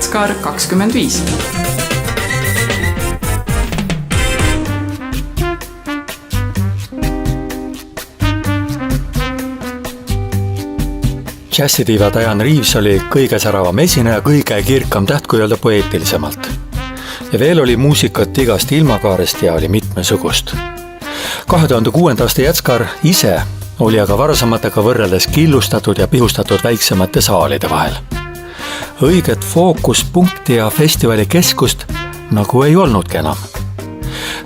Jatskar 25. Jazzitiiva Diane Reeves oli kõige säravam esineja, kõige kirkam täht, kui öelda poeetilisemalt. Ja veel oli muusikat igast ilmakaarest ja oli mitmesugust. 2006. aasta Jatskar ise oli aga varasematega võrreldes killustatud ja pihustatud väiksemate saalide vahel. Õiget fookuspunkti ja festivali keskust nagu ei olnudki enam.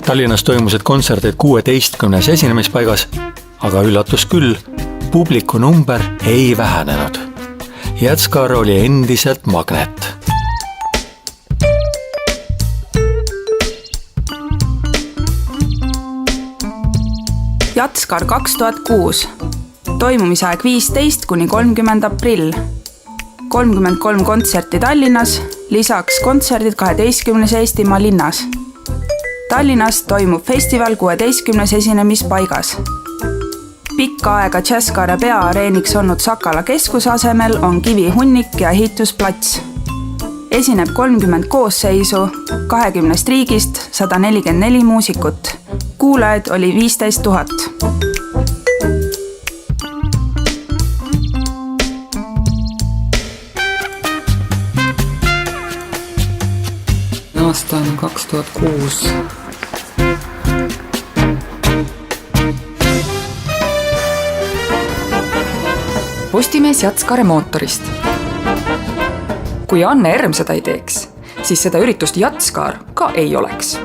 Tallinnas toimusid kontserdid 16 esinemispaigas, aga üllatus küll, publiku number ei vähenenud. Jatskar oli endiselt magnet. Jatskar 2006. Toimumisaeg 15 kuni 30 aprill. 33 kontserti Tallinnas, lisaks kontserdid 12 Eestimaa linnas. Tallinnas toimub festival 16 esinemispaigas. Pikka aega Jatskari peaareeniks olnud Sakala keskuse asemel on kivihunnik ja ehitusplats. Esineb 30 koosseisu, 20 riigist 144 muusikut. Kuulajaid oli 15 000. Aasta on 2006. Postimees Jatskare mootorist. Kui Anne Erm seda ei teeks, siis seda üritust Jatskar ka ei oleks.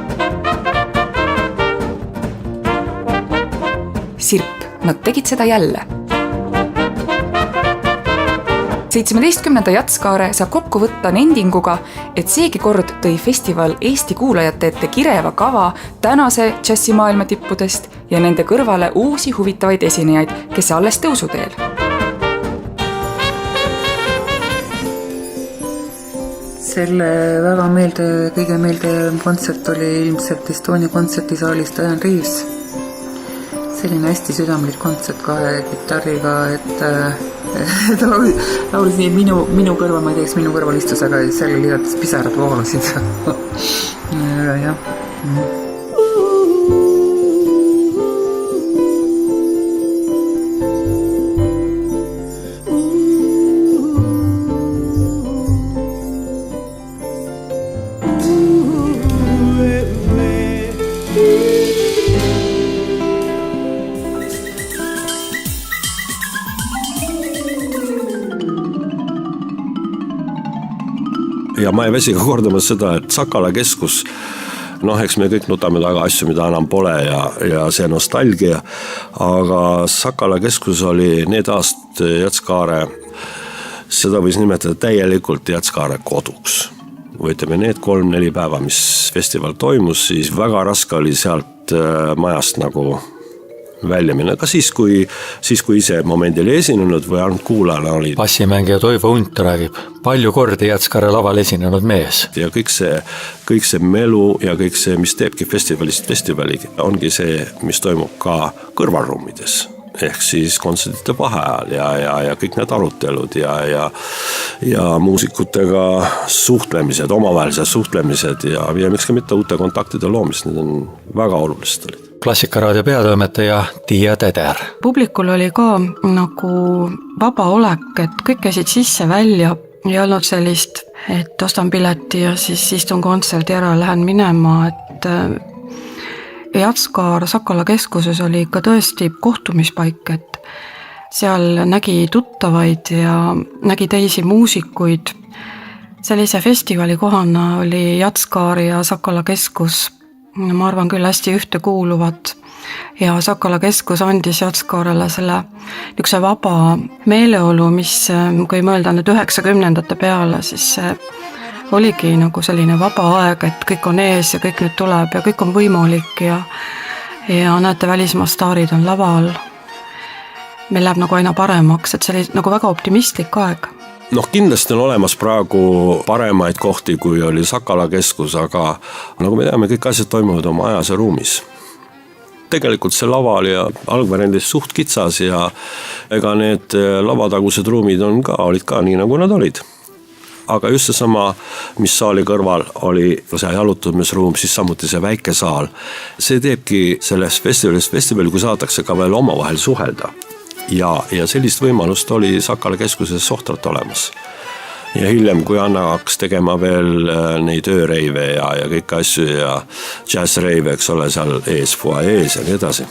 Sirp, nad tegid seda jälle. 17. Jatskare saab kokku võtta nendinguga, et seegi kord tõi festival Eesti kuulajate ette kireva kava tänase džässimaailma tippudest ja nende kõrvale uusi huvitavaid esinejaid, kes alles tõusuteel. Selle väga kõige meeldivam kontsert oli ilmselt Estonia kontsertisaalis Diane Reeves. Selline hästi südamlik kontsert kahe kitarriga, et laulis nii minu kõrval, ma ei teeks minu kõrval istus, aga seal liidates pisarad voolasid. Jah. Ja ma ei väsi ka kordamas seda, et Sakala keskus, eks me kõik nutame taga asju, mida enam pole ja see nostalgia, aga Sakala keskus oli need aastad Jatskare, seda võis nimetada täielikult Jatskare koduks. Või ütleme, need 3-4 päeva, mis festival toimus, siis väga raske oli sealt majast nagu välja minna, ka siis, kui ise momendil esinenud või ainult kuulajana oli. Bassimängija Toivo Unt räägib, palju kordi Jatskare laval esinenud mees. Ja kõik see melu ja kõik see, mis teebki festivalist festivali, ongi see, mis toimub ka kõrvalruumides. Ehk siis kontserdite vaheajal ja kõik need arutelud ja muusikutega suhtlemised, omavahelised suhtlemised ja miks ka mitte uute kontaktide loomist, need on väga olulised olid. Klassikaraadio peatoimetaja Tiia Teder. Publikul oli ka nagu vaba olek, et kõik käisid sisse välja, ei olnud sellist, et ostan pileti ja siis istun kontserdi ära, lähen minema, et Jatskar Sakala keskuses oli ikka tõesti kohtumispaik, et seal nägi tuttavaid ja nägi teisi muusikuid. Sellise festivali kohana oli Jatskar ja Sakala keskus, ma arvan küll hästi ühtekuuluvad ja Sakala keskus andis Jatskarele selle niisuguse vaba meeleolu, mis kui mõelda nüüd 90ndate peale, siis oligi nagu selline vaba aeg, et kõik on ees ja kõik nüüd tuleb ja kõik on võimalik ja näete, välismaa staarid on laval. Meil läheb nagu aina paremaks, et see oli nagu väga optimistlik aeg. Kindlasti on olemas praegu paremaid kohti, kui oli Sakala keskus, aga nagu me teame, kõik asjad toimuvad oma ajas ja ruumis. Tegelikult see lava oli algvariandis suht kitsas ja ega need lavatagused ruumid olid ka nii, nagu nad olid. aga just seesama, mis saali kõrval oli see jalutamisruum, siis samuti see väike saal. See teebki sellest festivali, kui saadakse ka veel omavahel suhelda. Ja sellist võimalust oli Sakala keskuses sohtralt olemas. Ja hiljem, kui Anna hakkas tegema veel neid ööreive ja kõiki asju ja jazzreive, eks ole, seal ees, fuaees ja nii edasi,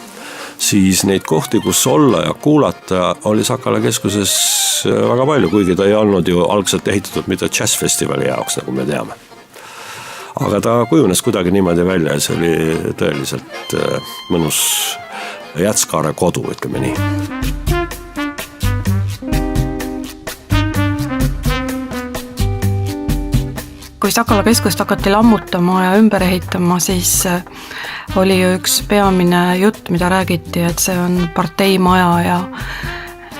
siis neid kohti, kus olla ja kuulata, oli Sakala keskuses väga palju, kuigi ta ei olnud ju algselt ehitatud mitte jazzfestivali jaoks, nagu me teame. Aga ta kujunes kuidagi niimoodi välja ja see oli tõeliselt mõnus Jätskaare kodu, ütleme nii. Kui Sakala keskust hakati lammutama ja ümber ehitama, siis oli ju üks peamine jutt, mida räägiti, et see on parteimaja ja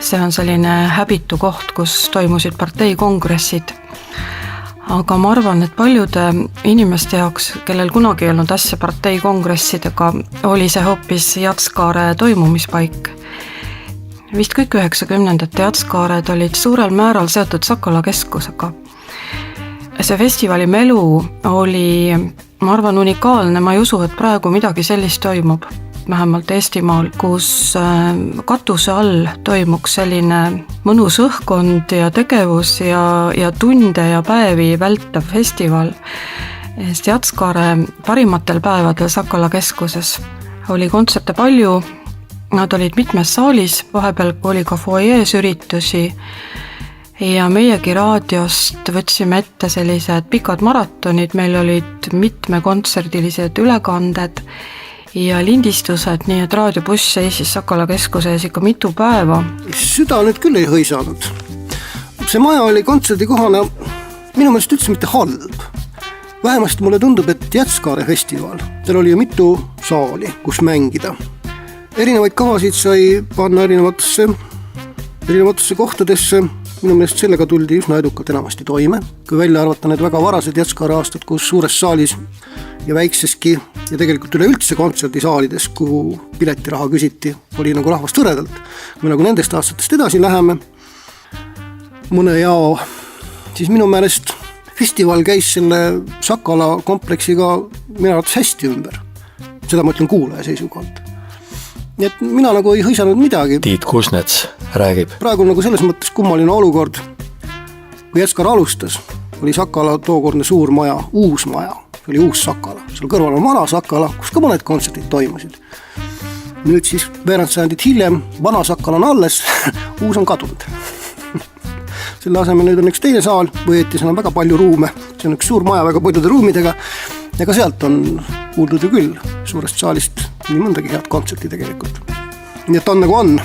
see on selline häbitu koht, kus toimusid parteikongressid. Aga ma arvan, et paljude inimeste jaoks, kellel kunagi ei olnud asja parteikongressidega, oli see hoopis Jätskaare toimumispaik. Vist kõik 90-ndate Jätskaared olid suurel määral seotud Sakala keskusega. See festivali melu oli, ma arvan, unikaalne, ma ei usu, et praegu midagi sellist toimub, vähemalt Eestimaal, kus katuse all toimuks selline mõnus õhkkond ja tegevus ja tunde ja päevi vältav festival. Jätskaare parimatel päevadel Sakala keskuses oli kontserte palju, nad olid mitmes saalis, vahepeal oli ka foajees üritusi, ja meiegi raadiost võtsime ette sellised pikad maratonid, meil olid mitmekondserdilised ülekanded ja lindistused, nii et raadiobuss seisis Sakala keskuses ikka mitu päeva. Süda nüüd küll ei hõisanud. See maja oli kontserdikohana minu meelest üldse mitte halb. Vähemasti mulle tundub, et Jätskaare festival, tal oli ju mitu saali, kus mängida. Erinevaid kavasid sai panna erinevatesse kohtadesse. Minu meelest sellega tuldi üsna edukalt enamasti toime. Kui välja arvata need väga varased Jätskaare aastad, kus suures saalis ja väikseski ja tegelikult üleüldse kontserdisaalides, kuhu piletiraha küsiti, oli nagu rahvast võredalt. Kui nagu nendest aastatest edasi läheme mõne jao, siis minu meelest festival käis selle Sakala kompleksiga minu arvates hästi ümber. Seda ma ütlen kuulaja seisukohalt. Nii et mina nagu ei hõisanud midagi. Tiit Kusnets räägib. Praegu on nagu selles mõttes kummaline olukord. Kui Jätskaare alustas, oli Sakala tookordne suur maja, uus maja. See oli uus Sakala. Seal kõrval on vana Sakala, kus ka mõned kontserdid toimusid. Nüüd siis veerand sajandit hiljem, vana Sakala on alles, uus on kadunud. Selle asemel nüüd on üks teine saal, võeti seal on väga palju ruume. See on üks suur maja väga paljude ruumidega. Ja ka sealt on kuuldud ju küll suurest saalist nii mõndagi head kontserti tegelikult. Nii et on nagu on.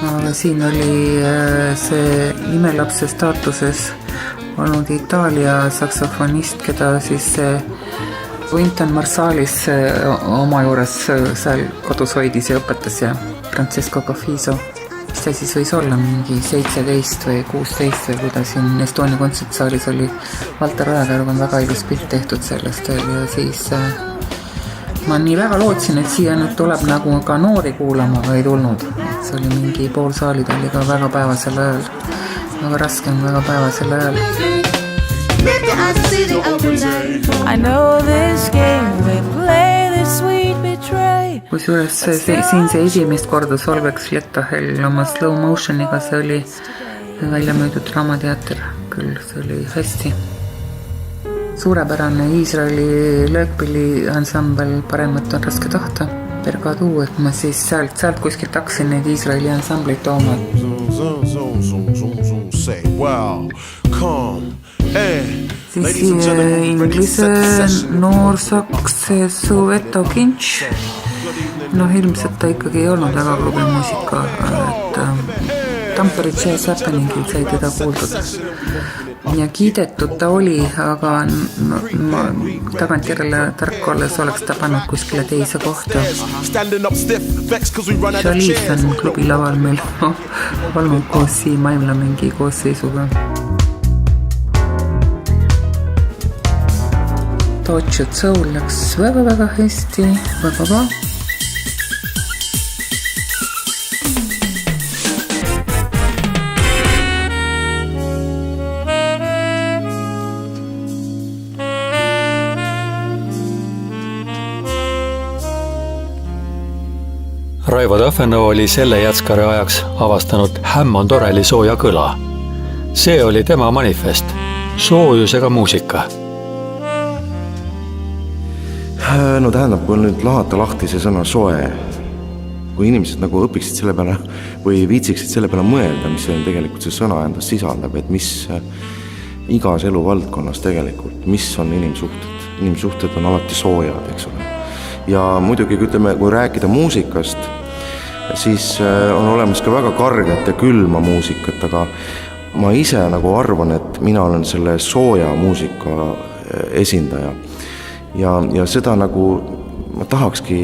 Aga siin oli see imelapse staatuses olnud Itaalia saksofonist, keda siis Wynton Marsalis oma juures seal kodus hoidis ja õpetas ja Francesco Cafiso. Mis ta siis võis olla, mingi 17 või 16 või kui ta siin Estonia kontsertsaalis oli. Valter Raekäärg on väga ilus pilt tehtud sellest veel ja siis ma nii väga lootsin, et siia nüüd tuleb nagu ka noori kuulama, aga ei tulnud. See oli mingi pool saalid oli ka väga päevasel ajal. Väga raske on väga päevasel ajal. I know this game we play this sweet betray. Kusjuures siin see esimest korda Solveig Lettahel oma slow motioniga, see oli välja müüdud Draamateater küll, see oli hästi. Suurepärane Iisraeli löökpilli ansambel Paremat on raske tahta. Bergadu, et ma siis sealt kuskilt hakkasin neid Iisraeli ansambleid tooma. Siis inglise noorsaks Suveto Kinch. Ilmselt ta ikkagi ei olnud väga klubimuusika, et Tampere Jazz Happeningil sai teda kuuldud. Ja kiidetud ta oli, aga ma tagantjärele tark olles oleks ta pannud kuskile teise kohta. Chalice on klubilaval meil olnud koos Siim Aimla mingi koosseisuga. Tortured Soul läks väga-väga hästi, väga. Raivo Tafenau oli selle Jätskare ajaks avastanud Hammond oreli sooja kõla. See oli tema manifest, soojusega muusika. No tähendab, kui nüüd lahata lahti see sõna soe, kui inimesed nagu õpiksid selle peale või viitsiksid selle peale mõelda, mis see tegelikult see sõna endast sisaldab, et mis igas eluvaldkonnas tegelikult, mis on inimsuhted. Inimsuhted on alati soojad, eks ole. Ja muidugi, ütleme, kui rääkida muusikast, siis on olemas ka väga karget ja külma muusikat, aga ma ise nagu arvan, et mina olen selle sooja muusika esindaja. Ja seda nagu ma tahakski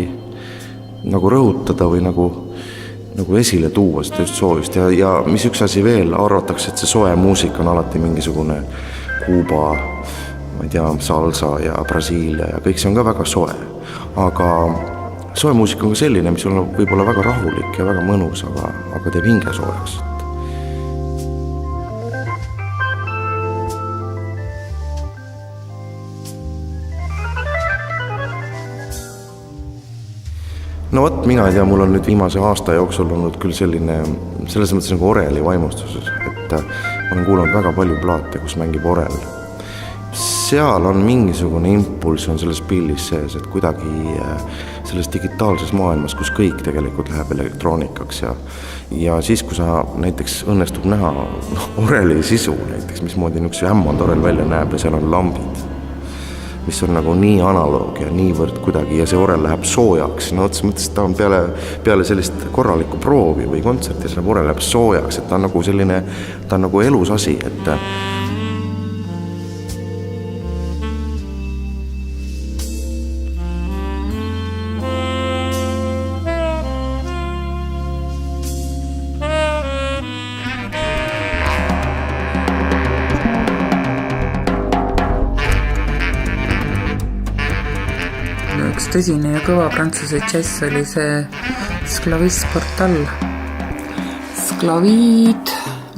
nagu rõhutada või nagu esile tuua seda just soojust. Ja mis üks asi veel, arvatakse, et see soe muusika on alati mingisugune Kuuba, ma ei tea, salsa ja Brasiilia ja kõik see on ka väga soe. Aga soe muusika on ka selline, mis on võib-olla väga rahulik ja väga mõnus, aga teeb hinge soojaks. No vot, mina ei tea, mul on nüüd viimase aasta jooksul olnud küll selline, selles mõttes nagu oreli vaimustuses, et ma olen kuulanud väga palju plaate, kus mängib orel. Seal on mingisugune impulss on selles pillis sees, et kuidagi selles digitaalses maailmas, kus kõik tegelikult läheb elektroonikaks ja siis, kui sa näiteks õnnestub näha oreli sisu näiteks, mismoodi niisuguse Hammond orel välja näeb ja seal on lambid, mis on nagu nii analoog ja niivõrd kuidagi ja see orel läheb soojaks. No otsa mõttes, et ta on peale sellist korralikku proovi või kontserti, see orel läheb soojaks, et ta on nagu selline, ta on nagu elus asi, et üks tõsine ja kõva prantsuse džäss oli see Sclavis Portal. Sclavid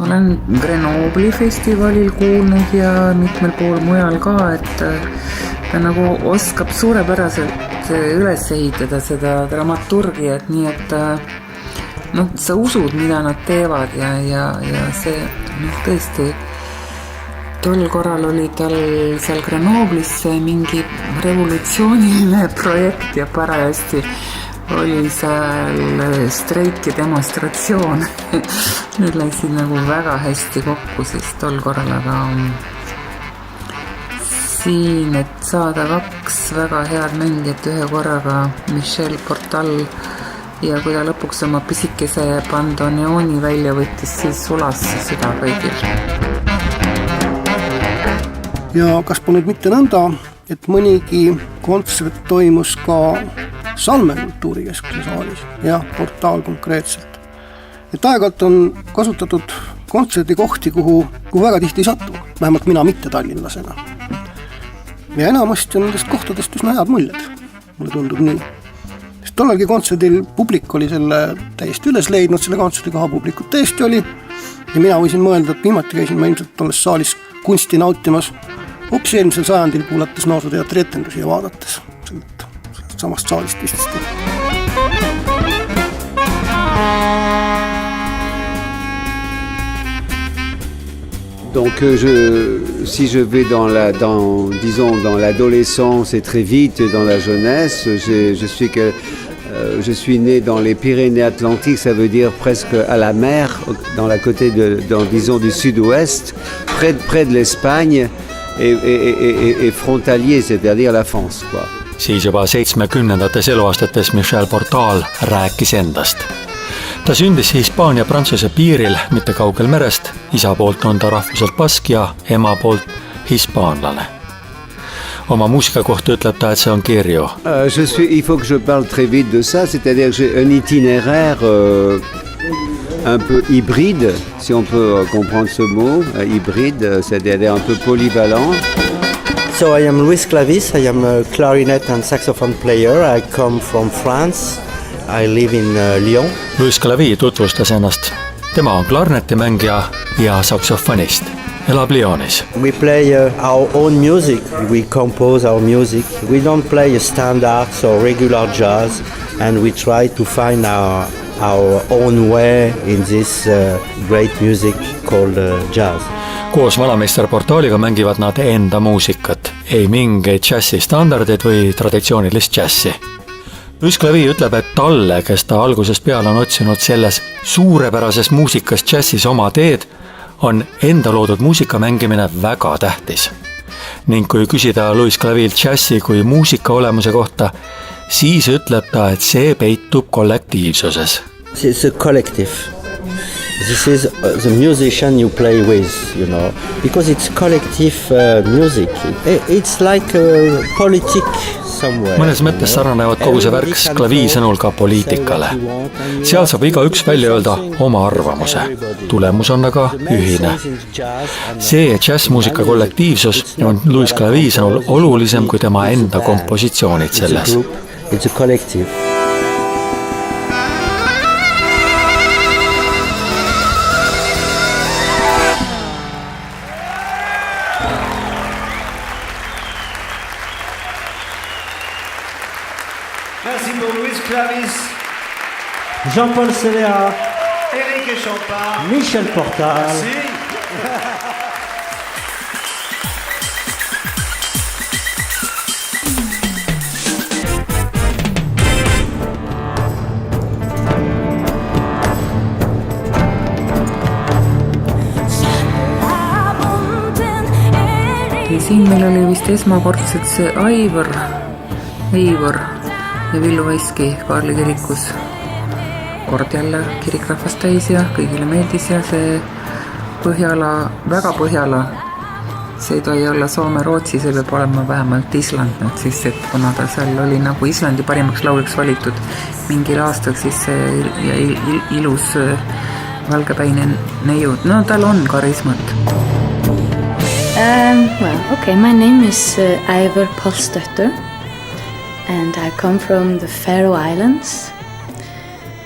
olen Grenoble'i festivalil kuulnud ja mitmel pool mujal ka, et ta nagu oskab suurepäraselt üles ehitada seda dramaturgiat, nii et sa usud, mida nad teevad ja see tõesti tol korral oli tal seal Grenoble'is mingi revolutsiooniline projekt ja parajasti oli seal streik ja demonstratsioon. Need läksid nagu väga hästi kokku siis tol korral, aga siin, et saada kaks väga head mängijat ühe korraga, Michel Portal ja kui ta lõpuks oma pisikese bandoneoni välja võttis, siis sulas süda kõigil. Ja kas polnud mitte nõnda, et mõnigi kontsert toimus ka Salme kultuurikeskuse saalis ja Portaal konkreetselt. Et aeg-ajalt on kasutatud kontserdikohti, kuhu väga tihti ei satu, vähemalt mina mitte tallinlasena. Ja enamasti on nendest kohtadest üsna head muljed, mulle tundub nii. Sest tollalgi kontserdil publik oli selle täiesti üles leidnud, selle kontserdikoha publikut täiesti oli ja mina võisin mõelda, et viimati käisin ma ilmselt tolles saalis kunsti nautimas hoopis eelmisel sajandil kuulates noosuteatri etendusi ja vaadates samast saalist vistesti. Donc si je vais dans l'adolescence et très vite dans la jeunesse, je suis né dans les Pyrénées-Atlantiques, ça veut dire presque à la mer, disons du sud-ouest, près de l'Espagne et frontalier, c'est-à-dire la France, quoi. Siis juba 70-ndates eluaastates Michel Portal rääkis endast. Ta sündis Hispaania Prantsuse piiril, mitte kaugel merest. Isa poolt on ta rahvuselt bask ja ema poolt hispaanlane. Oma muusika kohta ütleb ta, et see on kirju. Il faut que je parle très vite de ça, c'est-à-dire que j'ai un itinéraire un peu hybride, si on peut comprendre ce mot, hybride, c'est-à-dire un peu polyvalent. So I am Luis Clavis, I am a clarinet and saxophone player, I come from France, I live in Lyon. Luis Clavis tutvustas ennast. Tema on klarnetimängija ja saksofonist. Elab Lyonis. We play our own music, we compose our music. We don't play standards or regular jazz, and we try to find our own way in this great music called jazz. Koos Vanameister portaaliga mängivad nad enda muusikat, ei mingeid džässi standardid või traditsioonilist džässi. Luis Clavis ütleb, et talle, kes ta algusest peale on otsinud selles suurepärases muusikas džässis oma teed, on enda loodud muusika mängimine väga tähtis. Ning kui küsida Luis Clavilt džässi kui muusika olemuse kohta, siis ütleb ta, et see peitub kollektiivsuses. It's a collective. This is the musician you play with, you know, because it's collective music. It's like a politic somewhere. Mõnes mõttes sarnanevad kogu see värk Clavis sõnul ka poliitikale. Seal saab igaüks välja öelda oma arvamuse. Tulemus on aga ühine. See džässmuusika kollektiivsus on Luis Clavis sõnul olulisem kui tema enda kompositsioonid selles. It's a collective. Merci pour Luis Clavis, Jean-Paul Célera, Éric Champard, Michel Portal. Merci. Ja siin meil oli vist esmakordselt see Eivor ja Villu Veski Kaarli kirikus. Kord jälle kirikrahvast täis ja kõigile meeldis ja see Põhjala, väga Põhjala, see ei tohi olla Soome, Rootsi, see peab olema vähemalt Island nüüd siis, et kuna ta seal oli nagu Islandi parimaks lauluks valitud mingil aastaks, siis see ilus valgepäine neiud, no tal on karismat. My name is Eivor Pálsdóttir and I come from the Faroe Islands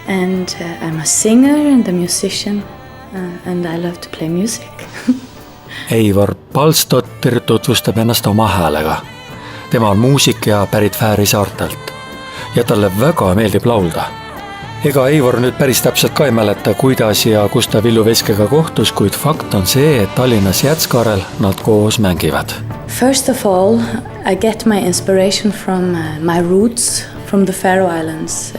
and I'm a singer and a musician and I love to play music. Eivor Pálsdóttir tutvustab ennast oma häälega. Tema on muusik ja pärit Fääri saartelt ja talle väga meeldib laulda. Ega Eivor nüüd päris täpselt ka ei mäleta, kuidas ja kus ta Villu Veskega kohtus, kuid fakt on see, et Tallinnas Jätskaarel nad koos mängivad. First of all, I get my inspiration from my roots from the Faroe Islands.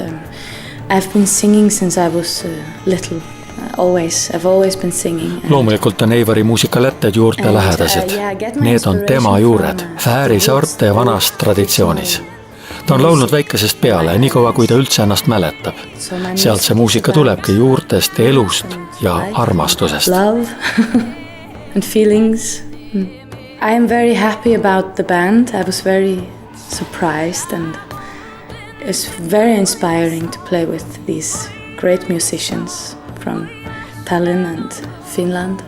I've been singing since I was little. I've always been singing. Loomulikult on Eivori muusikalätted juurte lähedased. Need on tema juured, Fääri saarte ja vanas traditsioonis. Ta on laulnud väikesest peale, nii kaua kui ta üldse ennast mäletab. Sealt see muusika tulebki juurtest, elust ja armastusest. Love and feelings. I am very happy about the band. I was very surprised and it's very inspiring to play with these great musicians from Tallinn and Finland.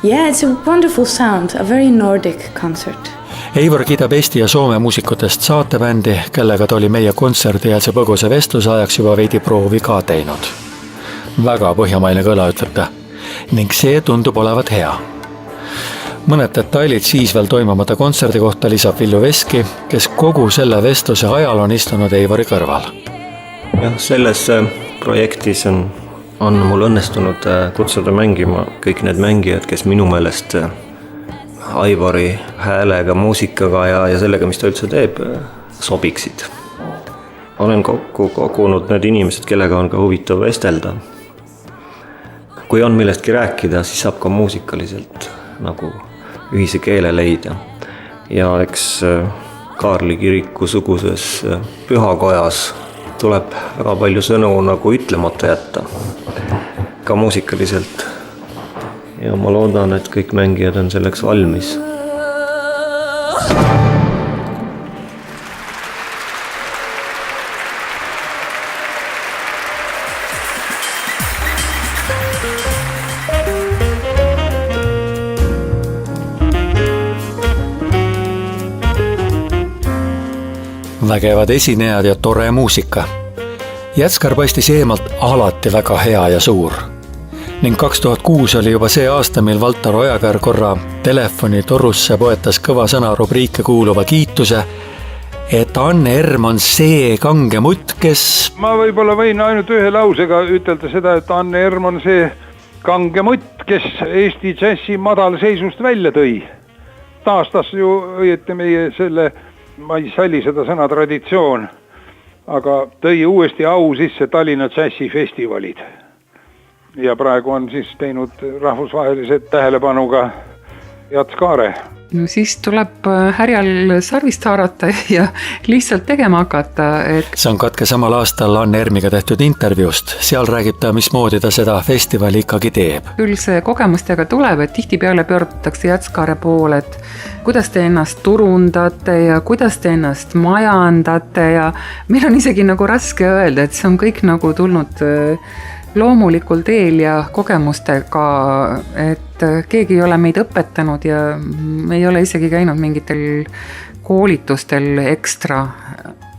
Yeah, it's a wonderful sound, a very Nordic concert. Eivor kiidab Eesti ja Soome muusikutest saatebändi, kellega ta oli meie kontserdi ja see põguse vestluse ajaks juba veidi proovi ka teinud. Väga põhjamaine kõla, ütleb ta, ning see tundub olevat hea. Mõned detailid siis veel toimumata kontserdi kohta lisab Villu Veski, kes kogu selle vestluse ajal on istunud Eivori kõrval. Ja, selles projektis on mul õnnestunud kutsuda mängima kõik need mängijad, kes minu meelest Eivori häälega, muusikaga ja sellega, mis ta üldse teeb, sobiksid. Olen kokku kogunud need inimesed, kellega on ka huvitav vestelda. Kui on millestki rääkida, siis saab ka muusikaliselt nagu ühise keele leida. Ja eks Kaarli kiriku suguses pühakojas tuleb väga palju sõnu nagu ütlemata jätta. Ka muusikaliselt. Ja ma loodan, et kõik mängijad on selleks valmis. vägevad esinejad ja tore muusika. Jätskar paistis eemalt alati väga hea ja suur. Ning 2006 oli juba see aasta, mil Valtar Ojakäär korra telefoni torusse poetas kõva sõna rubriike kuuluva kiituse, et Anne Erm on see kange mutt, kes... Ma võib-olla võin ainult ühe lausega ütelda seda, et Anne Erm on see kange mutt, kes Eesti džässi madalseisust välja tõi. Taastas ju õieti meie selle, ma ei salli seda sõna traditsioon, aga tõi uuesti au sisse Tallinna džässifestivalid. Ja praegu on siis teinud rahvusvahelised tähelepanuga Jats Kaare. No siis tuleb härjal sarvist haarata ja lihtsalt tegema hakata. See on Katke samal aastal Anne Ermiga tehtud intervjuust. Seal räägib ta, mismoodi ta seda festivali ikkagi teeb. Küll see kogemustega tuleb, et tihtipeale pöördutakse Jats Kaare poole, et kuidas te ennast turundate ja kuidas te ennast majandate ja meil on isegi nagu raske öelda, et see on kõik nagu tulnud loomulikul teel ja kogemustega, et keegi ei ole meid õpetanud ja me ei ole isegi käinud mingitel koolitustel ekstra.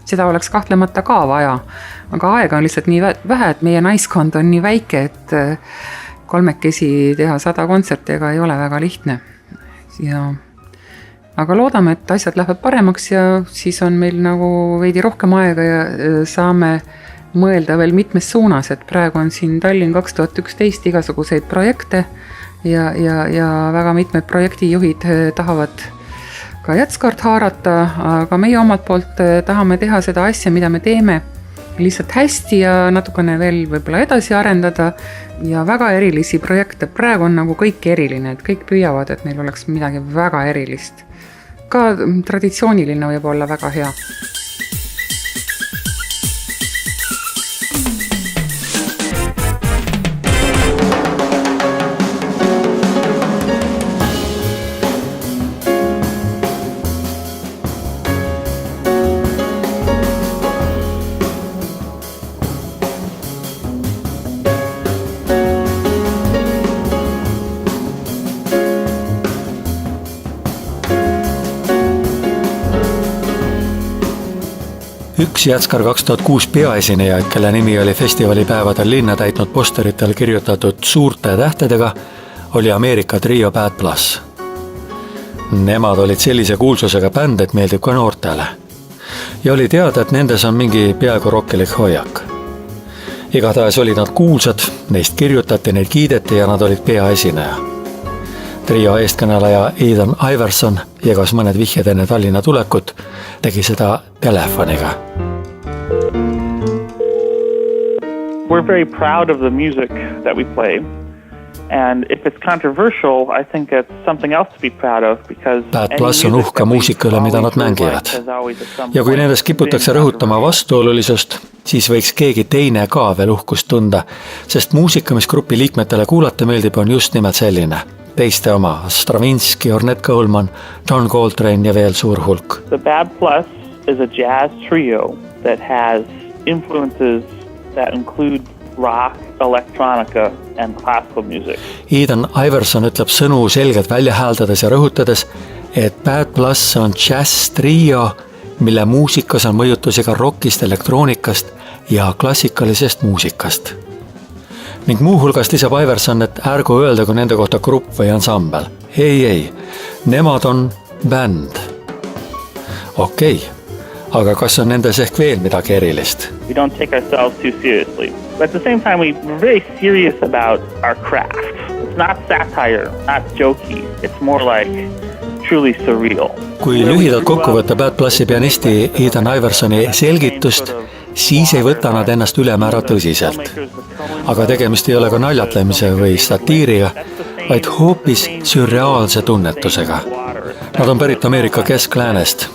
Seda oleks kahtlemata ka vaja, aga aega on lihtsalt nii vähe, et meie naiskond on nii väike, et kolmekesi teha 100 kontserti ega ei ole väga lihtne. Aga loodame, et asjad lähevad paremaks ja siis on meil nagu veidi rohkem aega ja saame mõelda veel mitmes suunas, et praegu on siin Tallinn 2011 igasuguseid projekte ja väga mitmed projektijuhid tahavad ka Jatskaart haarata, aga meie omalt poolt tahame teha seda asja, mida me teeme lihtsalt hästi ja natukene veel võib-olla edasi arendada ja väga erilisi projekte. Praegu on nagu kõik eriline, et kõik püüavad, et neil oleks midagi väga erilist. Ka traditsiooniline võib olla väga hea. Üks Jatskar 2006 peaesinejaid, kelle nimi oli festivalipäevadel linna täitnud posteritel kirjutatud suurte tähtedega, oli Ameerika trio Bad Plus. Nemad olid sellise kuulsusega bänd, et meeldib ka noortele. Ja oli teada, et nendes on mingi peaaegu rokkilik hoiak. Igatahes olid nad kuulsad, neist kirjutati, neid kiideti ja nad olid peaesineja. Trio eestkõneleja Ethan Iverson jagas mõned vihjed enne Tallinna tulekut, tegi seda telefoniga. We're very proud of the music that we play. And if it's controversial, I think it's something else to be proud of because Bad Plus on uhke muusika üle, mida nad mängivad. Ja kui nendes kiputakse rõhutama vastuolulisust, siis võiks keegi teine ka veel uhkust tunda, sest muusika, mis grupi liikmetele kuulata meeldib, on just nimelt selline. Teiste oma, Stravinsky, Ornette Coleman, John Coltrane ja veel suur hulk. The Bad Plus is a jazz trio that has influences that include rock, electronica and classical music. Ethan Iverson ütleb sõnu selgelt välja hääldades ja rõhutades, et Bad Plus on jazz trio, mille muusikas on mõjutusi ka rockist, elektroonikast ja klassikalisest muusikast. Ning muuhulgas lisab Iverson, et ärgu öelda kui nende kohta grupp või ansambel. Ei, nemad on bänd. Okei, aga kas on nendes ehk veel midagi erilist? We don't take ourselves too seriously. But at the same time, we're very serious about our craft. It's not satire, not jokey. It's more like truly surreal. Kui lühidalt kokku võtta Bad Plusi pianisti Ethan Iversoni selgitust, siis ei võta nad ennast ülemäära tõsiselt. Aga tegemist ei ole ka naljatlemise või satiiriga, vaid hoopis sürreaalse tunnetusega. Nad on pärit Ameerika keskläänest.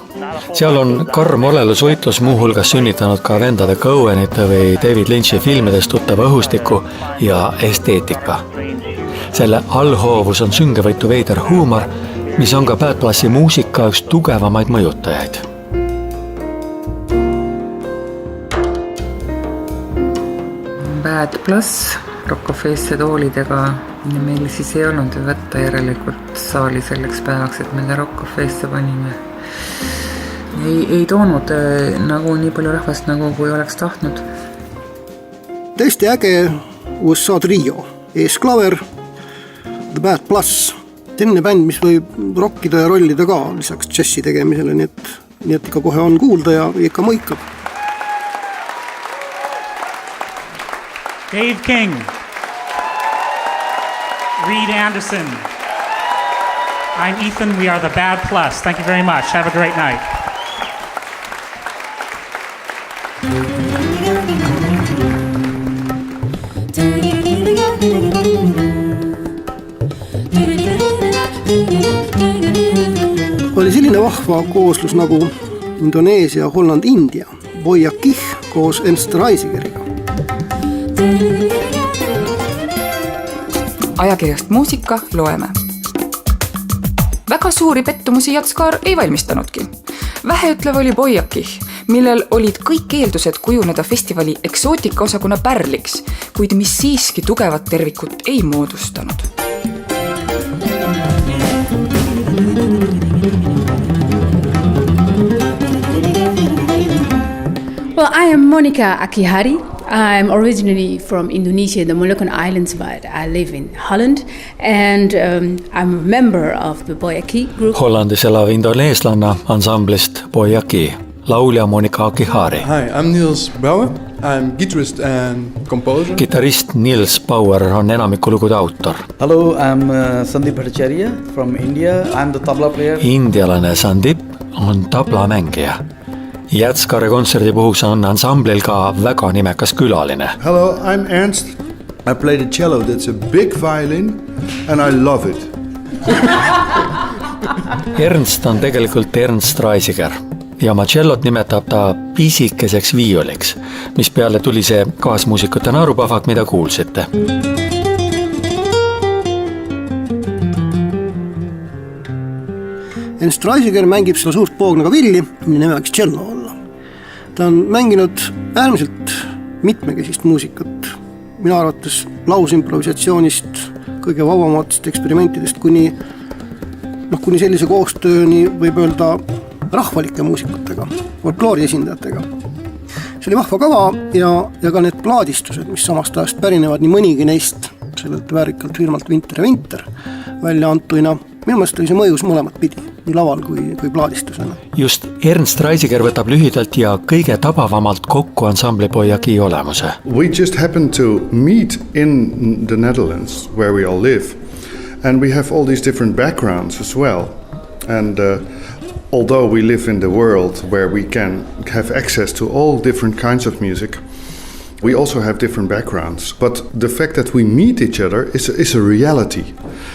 Seal on karm olelusvõitlus muuhulgas sünnitanud ka vendade Cohenite või David Lynchi filmides tuttava õhustiku ja esteetika. Selle allhoovus on süngevõitu veider huumor, mis on ka Bad Plusi muusika üks tugevamaid mõjutajaid. Bad Plus Rockofeesse toolidega meil siis ei olnud võtta järelikult saali selleks päevaks, et me Rockofeesse panime. ei toonud nagu nii palju rahvast, nagu kui oleks tahtnud. Tõesti äge USA trio, ees klaver, The Bad Plus. Selline bänd, mis võib rockida ja rollida ka lisaks džessi tegemisele, nii et ikka kohe on kuulda ja ikka mõikab. Dave King, Reed Anderson. I'm Ethan, we are The Bad Plus. Thank you very much. Have a great night. Oli selline vahva kooslus nagu Indoneesia, Holland, India, Boya Kih koos Ernst Reisigeriga. Ajakirjast Muusika loeme. Väga suuri pettumusi Jatskaar ei valmistanudki. Väheütlev oli Boya Kih, millel olid kõik eeldused kujuneda festivali eksootika osakonna pärliks, kuid mis siiski tugevat tervikut ei moodustanud. Well, I am Monica Akihari. I'm originally from Indonesia, the Moluccan Islands, but I live in Holland and I'm a member of the Boya Kih group. Hollandis elav indoneeslanna ansamblist Boya Kih, laulja Monica Akihari. Hi, I'm Niels Bauer. I'm guitarist and composer. Gitarrist Niels Bauer on enamiku lugude autor. Hello, I'm Sandeep Bhattacharya from India. I'm the tabla player. Indialane Sandeep on tablamängija. Jatskaare kontserdi puhuks on ansamblil ka väga nimekas külaline. Hello, I'm Ernst. I play the cello. That's a big violin and I love it. Ernst on tegelikult Ernst Reisiger ja oma cellot nimetab ta pisikeseks viioliks, mis peale tuli see kaasmuusikute naarupahvak, mida kuulsite. Ernst Reisiger mängib seda suurt poognaga villi, mille nimeks cello olla. Ta on mänginud äärmiselt mitmekesist muusikat. Mina arvates lausimprovisatsioonist, kõige vavamatest eksperimentidest kuni sellise koostööni võib öelda rahvalike muusikutega, folkloori esindajatega. See oli vahva kava ja ka need plaadistused, mis samast ajast pärinevad nii mõnigi neist sellelt väärikalt firmalt Winter ja Winter välja antuina. Minu mõelest oli see mõjus mõlemat pidi, nii laval kui plaadistusena. Just Ernst Reisiger võtab lühidalt ja kõige tabavamalt kokku ansambli Boya Kih olemuse. We just happened to meet in the Netherlands where we all live and we have all these different backgrounds as well and although we live in the world where we can have access to all different kinds of music, we also have different backgrounds, but the fact that we meet each other is a reality.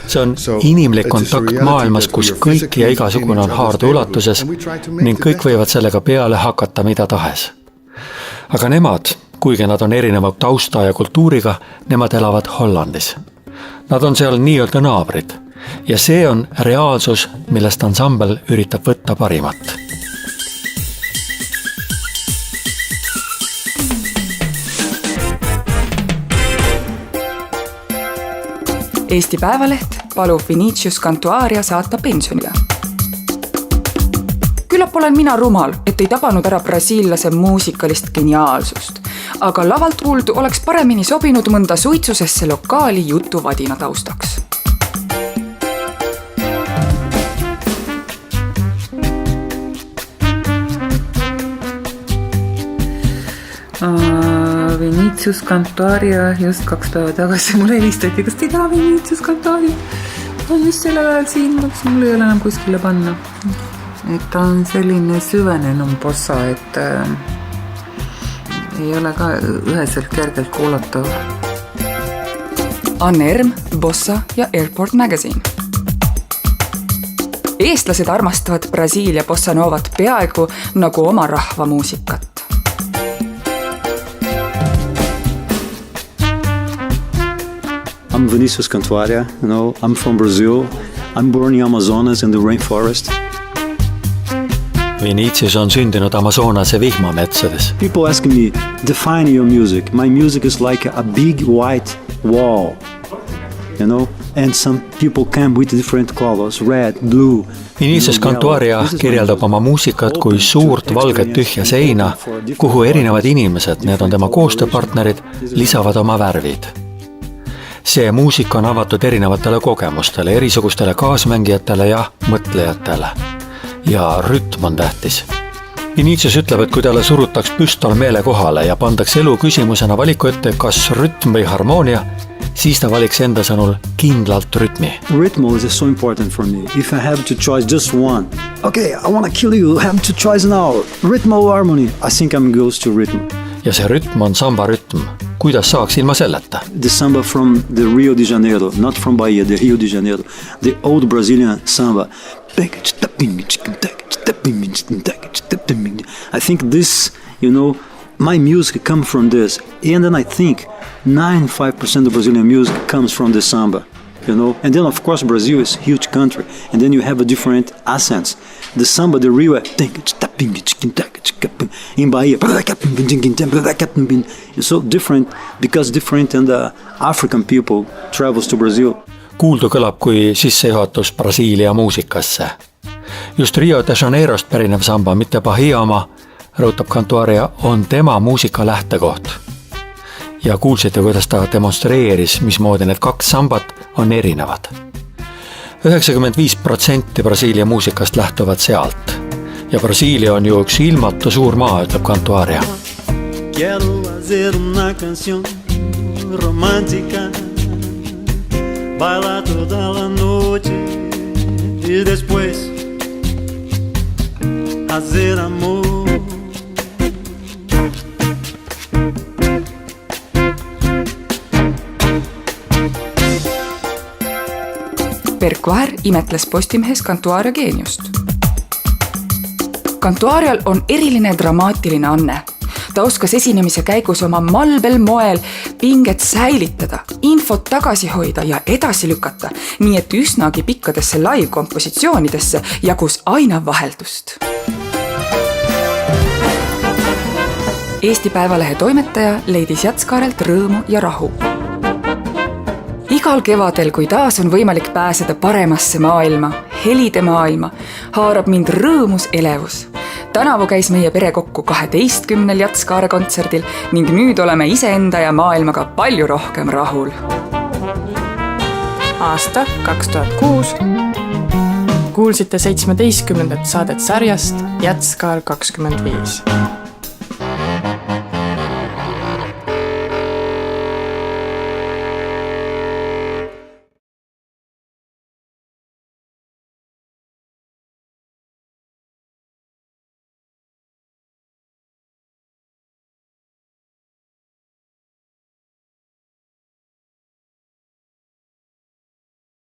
See on inimlik kontakt maailmas, kus kõik ja igasugune on haarde ulatuses ning kõik võivad sellega peale hakata mida tahes. Aga nemad, kuigi nad on erinevad tausta ja kultuuriga, nemad elavad Hollandis. Nad on seal nii-öelda naabrid ja see on reaalsus, millest ansambel üritab võtta parimat. Eesti Päevaleht palub Vinicius Cantuaria saata pensionile. Küllap olen mina rumal, et ei tabanud ära brasiillase muusikalist geniaalsust, aga lavalt kuuldu oleks paremini sobinud mõnda suitsusesse lokaali jutuvadina taustaks. Vinicius Cantuaria just 2 päeva tagasi mulle helistati, kas te ei taha Vinicius Cantuaria? On just sellel ajal siin, mul ei ole enam kuskile panna. Et ta on selline süvenenum bossa, et ei ole ka üheselt kergelt kuulatav. Anne Erm, Bossa ja Airport Magazine. Eestlased armastavad Brasiilia bossa novat peaaegu nagu oma rahva muusikat. I'm Vinicius Cantuaria, I'm from Brazil. I'm born in Amazonas in the rainforest. Vinicius on sündinud Amazonase vihmametsades. People ask me, define your music. My music is like a big white wall. you know, and some people come with different colors, red, blue. Vinicius Cantuaria kirjeldab oma muusikat kui suurt valget tühja seina, kuhu erinevad inimesed, need on tema koostööpartnerid, lisavad oma värvid. See muusika on avatud erinevatele kogemustele, erisugustele kaasmängijatele ja mõtlejatele. Ja rütm on tähtis. Vinicius ütleb, et kui talle surutaks püstol meele kohale ja pandaks elu küsimusena valiku ette, kas rütm või harmoonia, siis ta valiks enda sõnul kindlalt rütmi. Rhythm is so important for me. If I have to choose just one, okay, I want to kill you, I have to choose now, rhythm or harmony, I think I'm goes to rhythm. Ja see rütm on samba rütm. Kuidas saaks ilma selleta? The samba from the Rio de Janeiro, not from Bahia, the Rio de Janeiro, the old Brazilian samba. I think this, you know, my music comes from this, and then I think 95% of Brazilian music comes from the samba, you know. And then of course Brazil is a huge country, and then you have a different accents. The samba, the Rio, in Bahia, it's so different because different and the African people travels to Brazil. Kuuldu kõlab kui sissejuhatus Brasiilia muusikasse. Just Rio de Janeirost pärinev samba, mitte Bahia oma, rõutab Cantuaria, on tema muusika lähtekoht. Ja kuulsite, kuidas ta demonstreeris, mismoodi need kaks sambat on erinevad. 95% Brasiilia muusikast lähtuvad sealt. Ja Brasiilia on ju üks ilmatu suur maa, ütleb Cantuaria. Quiero hacer una canción romántica, bailar toda la noche y después hacer amor. Berguer imetles Postimehes Cantuaria geeniust. Cantuarial on eriline dramaatiline anne. Ta oskas esinemise käigus oma malbel moel pinget säilitada, infot tagasi hoida ja edasi lükata, nii et üsnagi pikkadesse live-kompositsioonidesse jagus aina vaheldust. Eesti Päevalehe toimetaja leidis Jatskaarelt rõõmu ja rahu. Igal kevadel, kui taas on võimalik pääseda paremasse maailma, helide maailma, haarab mind rõõmus elevus. Tänavu käis meie pere kokku 12 Jatskaare kontserdil ning nüüd oleme iseenda ja maailmaga palju rohkem rahul. Aasta 2006. Kuulsite 17. saadet sarjast Jatskaar 25.